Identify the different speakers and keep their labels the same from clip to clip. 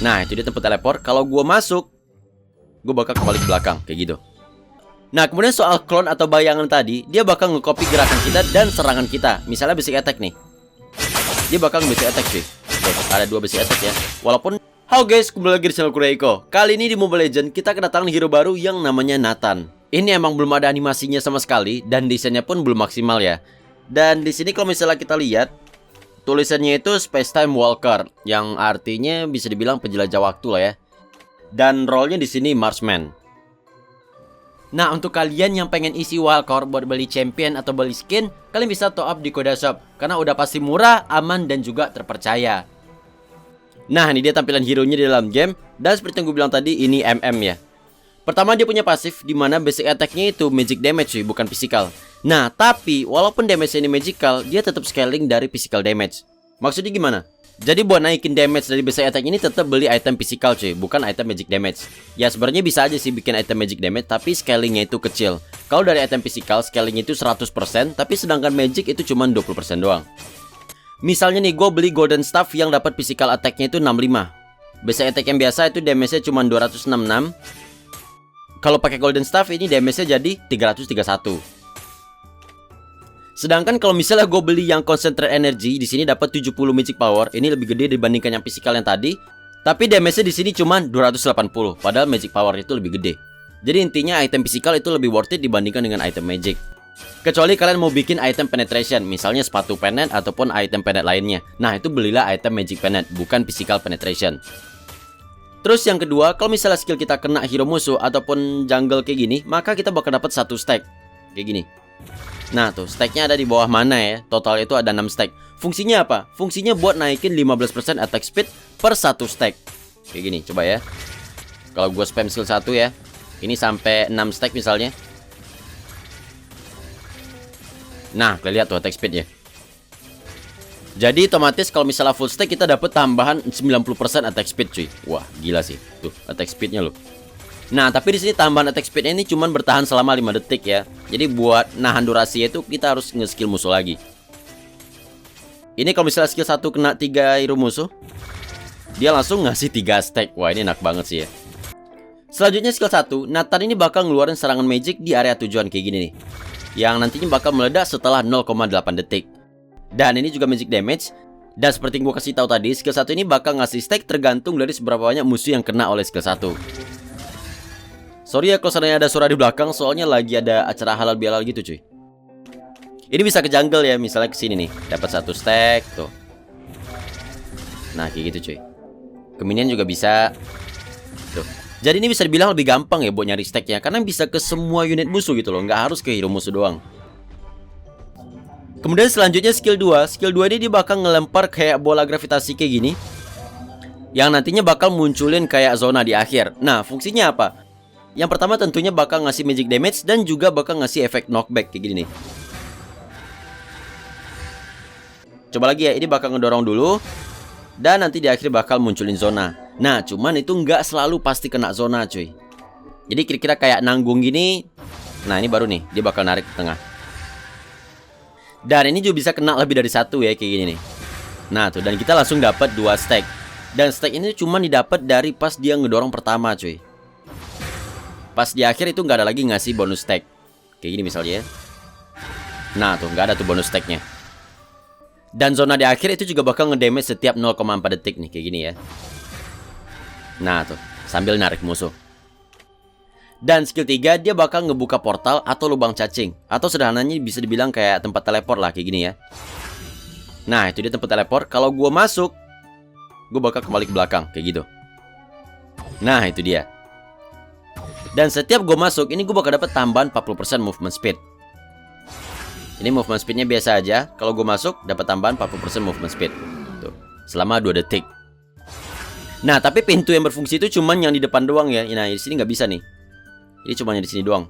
Speaker 1: Nah, itu dia tempat teleport. Kalau gue masuk, gue bakal kembali ke belakang, kayak gitu. Nah, kemudian soal clone atau bayangan tadi, dia bakal nge-copy gerakan kita dan serangan kita. Misalnya basic attack nih, dia bakal basic attack cuy. Oke, ada 2 basic attack ya. Walaupun, halo guys, kembali lagi di channel Kureiko. Kali ini di Mobile Legends kita kedatangan hero baru yang namanya Nathan. Ini emang belum ada animasinya sama sekali dan desainnya pun belum maksimal ya. Dan di sini kalau misalnya kita lihat, tulisannya itu Space Time Walker, yang artinya bisa dibilang penjelajah waktu lah ya. Dan role-nya di sini Marksman. Nah, untuk kalian yang pengen isi wildcard buat beli champion atau beli skin, kalian bisa top up di Koda Shop karena udah pasti murah, aman, dan juga terpercaya. Nah, ini dia tampilan hero-nya di dalam game. Dan seperti yang gue bilang tadi, ini MM ya. Pertama, dia punya pasif dimana basic attack-nya itu magic damage cuy, bukan physical. Nah, tapi walaupun damage ini magical, dia tetap scaling dari physical damage. Maksudnya gimana? Jadi buat naikin damage dari basic attack ini tetap beli item physical cuy, bukan item magic damage. Ya sebenarnya bisa aja sih bikin item magic damage, tapi scalingnya itu kecil. Kalau dari item physical, scalingnya itu 100%, tapi sedangkan magic itu cuma 20% doang. Misalnya nih, gue beli golden staff yang dapat physical attack-nya itu 65. Basic attack yang biasa itu damage-nya cuma 266. Kalau pakai golden staff ini damage-nya jadi 331. Sedangkan kalau misalnya gue beli yang concentrate energy, di sini dapat 70 magic power. Ini lebih gede dibandingkan yang physical yang tadi. Tapi damage-nya di sini cuma 280, padahal magic power itu lebih gede. Jadi intinya item physical itu lebih worth it dibandingkan dengan item magic. Kecuali kalian mau bikin item penetration, misalnya sepatu penet ataupun item penet lainnya. Nah, itu belilah item magic penet, bukan physical penetration. Terus yang kedua, kalau misalnya skill kita kena hero musuh ataupun jungle kayak gini, maka kita bakal dapat 1 stack. Kayak gini. Nah tuh, stacknya ada di bawah mana ya. Total itu ada 6 stack. Fungsinya apa? Fungsinya buat naikin 15% attack speed per 1 stack. Kayak gini, coba ya. Kalau gue spam skill 1 ya, ini sampai 6 stack misalnya. Nah, kalian lihat tuh attack speednya. Jadi otomatis kalau misalnya full stack kita dapat tambahan 90% attack speed cuy. Wah, gila sih. Tuh, attack speednya loh. Nah, tapi di sini tambahan attack speed ini cuma bertahan selama 5 detik ya. Jadi buat nahan durasi itu kita harus nge-skill musuh lagi. Ini kalau misalnya skill 1 kena 3 hero musuh, dia langsung ngasih 3 stack. Wah, ini enak banget sih ya. Selanjutnya skill 1, Nathan ini bakal ngeluarin serangan magic di area tujuan kayak gini nih, yang nantinya bakal meledak setelah 0,8 detik. Dan ini juga magic damage. Dan seperti yang gue kasih tahu tadi, skill 1 ini bakal ngasih stack tergantung dari seberapa banyak musuh yang kena oleh skill 1. Sorry ya kalau seandainya ada suara di belakang, soalnya lagi ada acara halal bihalal gitu cuy. Ini bisa ke jungle ya, misalnya ke sini nih, dapat 1 stack tuh. Nah, kayak gitu cuy. Ke minion juga bisa. Tuh. Jadi ini bisa dibilang lebih gampang ya buat nyari stacknya, karena bisa ke semua unit musuh gitu loh, nggak harus ke hero musuh doang. Kemudian selanjutnya skill 2. Skill 2 ini dia bakal ngelempar kayak bola gravitasi kayak gini, yang nantinya bakal munculin kayak zona di akhir. Nah, fungsinya apa? Yang pertama tentunya bakal ngasih magic damage dan juga bakal ngasih efek knockback kayak gini nih. Coba lagi ya, ini bakal ngedorong dulu. Dan nanti di akhir bakal munculin zona. Nah, cuman itu nggak selalu pasti kena zona cuy. Jadi kira-kira kayak nanggung gini. Nah, ini baru nih, dia bakal narik ke tengah. Dan ini juga bisa kena lebih dari 1 ya, kayak gini nih. Nah tuh, dan kita langsung dapat 2 stack. Dan stack ini cuma didapat dari pas dia ngedorong pertama cuy. Pas di akhir itu nggak ada lagi ngasih bonus stack. Kayak gini misalnya ya. Nah tuh, nggak ada tuh bonus stacknya. Dan zona di akhir itu juga bakal ngedamage setiap 0,4 detik nih, kayak gini ya. Nah tuh, sambil narik musuh. Dan skill 3 dia bakal ngebuka portal atau lubang cacing, atau sederhananya bisa dibilang kayak tempat teleport lah, kayak gini ya. Nah itu dia tempat teleport. Kalau gue masuk, gue bakal kembali ke belakang, kayak gitu. Nah itu dia. Dan setiap gue masuk, ini gue bakal dapat tambahan 40% movement speed. Ini movement speednya biasa aja. Kalau gue masuk, dapat tambahan 40% movement speed. Tuh, selama 2 detik. Nah, tapi pintu yang berfungsi itu cuman yang di depan doang ya. Nah, di sini nggak bisa nih. Ini cuma yang di sini doang.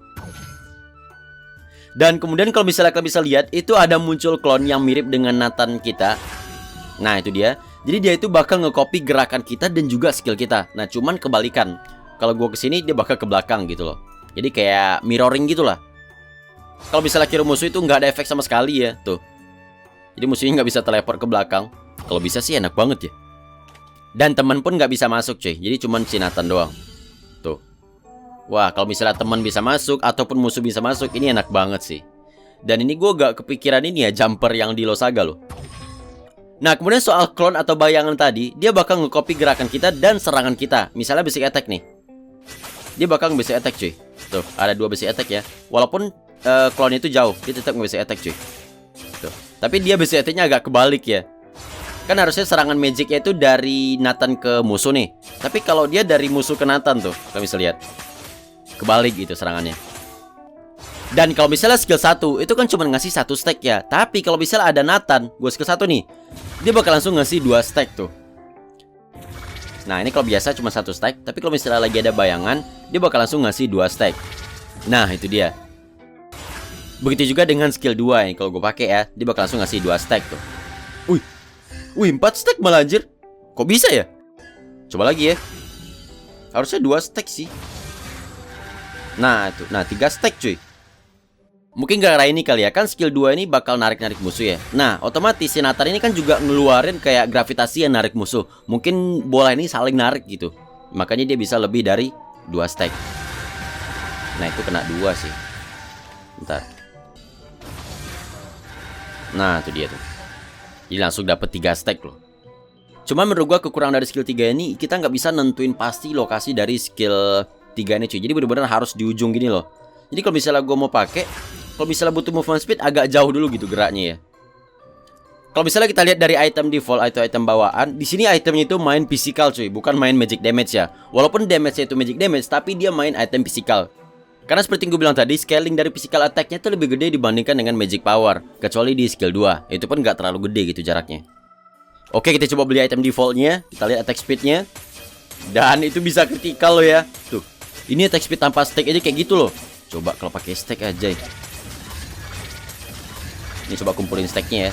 Speaker 1: Dan kemudian kalau misalnya kalian bisa lihat, itu ada muncul clone yang mirip dengan Nathan kita. Nah, itu dia. Jadi dia itu bakal nge-copy gerakan kita dan juga skill kita. Nah, cuman kebalikan. Kalau gue kesini dia bakal ke belakang gitu loh. Jadi kayak mirroring gitu lah. Kalau misalnya hero musuh itu nggak ada efek sama sekali ya. Tuh. Jadi musuhnya nggak bisa teleport ke belakang. Kalau bisa sih enak banget ya. Dan teman pun nggak bisa masuk cuy. Jadi cuman si Nathan doang. Tuh. Wah, kalau misalnya teman bisa masuk ataupun musuh bisa masuk, ini enak banget sih. Dan ini gue gak kepikiran ini ya, jumper yang di Losaga loh. Nah, kemudian soal clone atau bayangan tadi, dia bakal nge-copy gerakan kita dan serangan kita. Misalnya basic attack nih. Dia bakal nge-basic attack cuy. Tuh, ada 2 basic attack ya. Walaupun clone itu jauh, dia tetap nge-basic attack cuy. Tuh. Tapi dia basic attack-nya agak kebalik ya. Kan harusnya serangan magicnya itu dari Nathan ke musuh nih. Tapi kalau dia dari musuh ke Nathan tuh, kalian bisa lihat. Kebalik gitu serangannya. Dan kalau misalnya skill 1 itu kan cuma ngasih 1 stack ya. Tapi kalau misalnya ada Nathan, gue skill 1 nih, dia bakal langsung ngasih 2 stack tuh. Nah ini kalau biasa cuma 1 stack. Tapi kalau misalnya lagi ada bayangan, dia bakal langsung ngasih 2 stack. Nah itu dia. Begitu juga dengan skill 2 yang kalau gue pakai ya, dia bakal langsung ngasih 2 stack tuh. Wih 4 stack malah anjir. Kok bisa ya? Coba lagi ya. Harusnya 2 stack sih. Nah itu, nah 3 stack cuy. Mungkin gara-gara ini kali ya, kan skill 2 ini bakal narik-narik musuh ya. Nah otomatis si Nathan ini kan juga ngeluarin kayak gravitasi yang narik musuh. Mungkin bola ini saling narik gitu. Makanya dia bisa lebih dari 2 stack. Nah itu kena 2 sih. Bentar. Nah itu dia tuh. Jadi langsung dapet 3 stack loh. Cuma menurut gua kekurangan dari skill 3 ini, kita nggak bisa nentuin pasti lokasi dari skill 3 ini cuy. Jadi bener-bener harus di ujung gini loh. Jadi kalau misalnya gue mau pakai, kalau misalnya butuh movement speed agak jauh dulu gitu geraknya ya. Kalau misalnya kita lihat dari item default atau item bawaan, di sini itemnya itu main physical cuy, bukan main magic damage ya. Walaupun damage-nya itu magic damage, tapi dia main item physical. Karena seperti yang gue bilang tadi, scaling dari physical attack-nya itu lebih gede dibandingkan dengan magic power, kecuali di skill 2. Itu pun nggak terlalu gede gitu jaraknya. Oke, kita coba beli item defaultnya. Kita lihat attack speed-nya. Dan itu bisa critical loh ya. Tuh, ini attack speed tanpa stack aja kayak gitu loh. Coba kalau pakai stack aja. Ini coba kumpulin stacknya ya.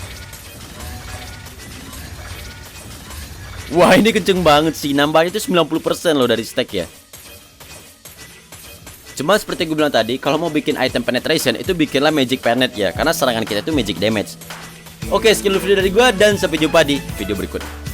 Speaker 1: Wah ini kenceng banget sih. Nambahnya itu 90% loh dari stack ya. Cuma seperti gue bilang tadi, kalau mau bikin item penetration itu bikinlah magic penet ya. Karena serangan kita itu magic damage. Oke, sekian dulu video dari gue dan sampai jumpa di video berikut.